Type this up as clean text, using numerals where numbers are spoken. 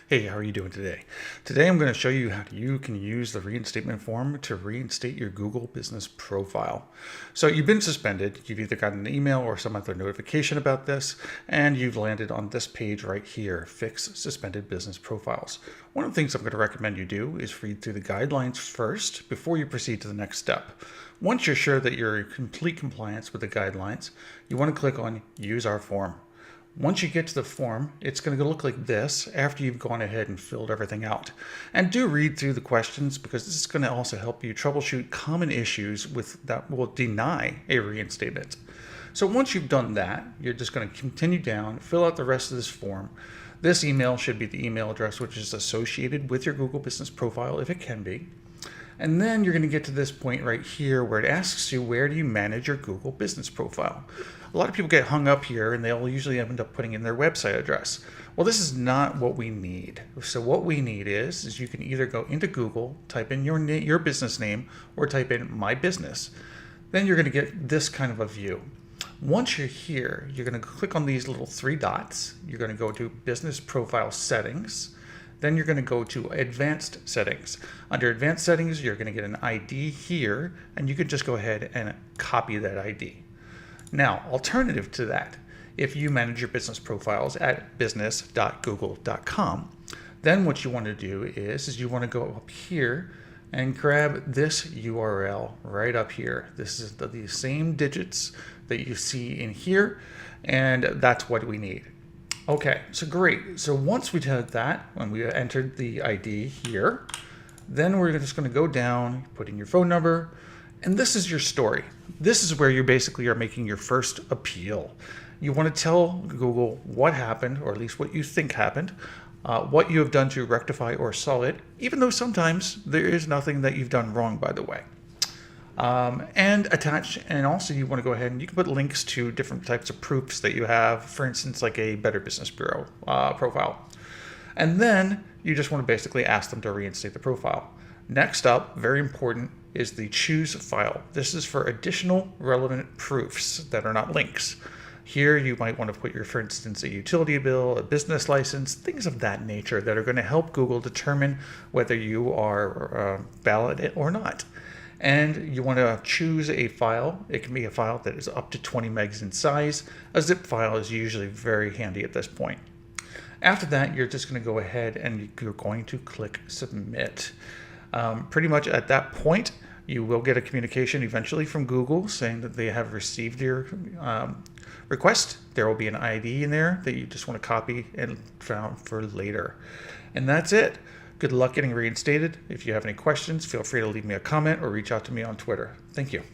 Hey, how are you doing today? Today I'm going to show you how you can use the reinstatement form to reinstate your Google business profile. So you've been suspended. You've either gotten an email or some other notification about this, and you've landed on this page right here, Fix Suspended Business Profiles. One of the things I'm going to recommend you do is read through the guidelines first before you proceed to the next step. Once you're sure that you're in complete compliance with the guidelines, you want to click on Use Our Form. Once you get to the form, it's going to look like this after you've gone ahead and filled everything out. And do read through the questions because this is going to also help you troubleshoot common issues that will deny a reinstatement. So once you've done that, you're just going to continue down, fill out the rest of this form. This email should be the email address which is associated with your Google business profile if it can be. And then you're going to get to this point right here where it asks you, where do you manage your Google business profile? A lot of people get hung up here and they'll usually end up putting in their website address. Well, this is not what we need. So what we need is you can either go into Google, type in your business name, or type in my business. Then you're going to get this kind of a view. Once you're here, you're going to click on these little three dots. You're going to go to Business Profile Settings. Then you're going to go to Advanced Settings. Under Advanced Settings, you're going to get an ID here, and you can just go ahead and copy that ID. Now, alternative to that, if you manage your business profiles at business.google.com, then what you want to do is you want to go up here and grab this URL right up here. This is the same digits that you see in here, and that's what we need. Okay, so great. So once we did that, when we entered the ID here, then we're just going to go down, put in your phone number, and this is your story. This is where you basically are making your first appeal. You want to tell Google what happened, or at least what you think happened, what you have done to rectify or solve it, even though sometimes there is nothing that you've done wrong, by the way. And attach, and also you want to go ahead and you can put links to different types of proofs that you have, for instance, like a Better Business Bureau profile. And then you just want to basically ask them to reinstate the profile. Next up, very important, is the choose file. This is for additional relevant proofs that are not links. Here you might want to put for instance, a utility bill, a business license, things of that nature that are going to help Google determine whether you are valid or not. And you want to choose a file. It can be a file that is up to 20 megs in size. A zip file is usually very handy at this point. After that, you're just going to go ahead and you're going to click submit. Pretty much at that point, you will get a communication eventually from Google saying that they have received your request. There will be an ID in there that you just want to copy and found for later. And that's it. Good luck getting reinstated. If you have any questions, feel free to leave me a comment or reach out to me on Twitter. Thank you.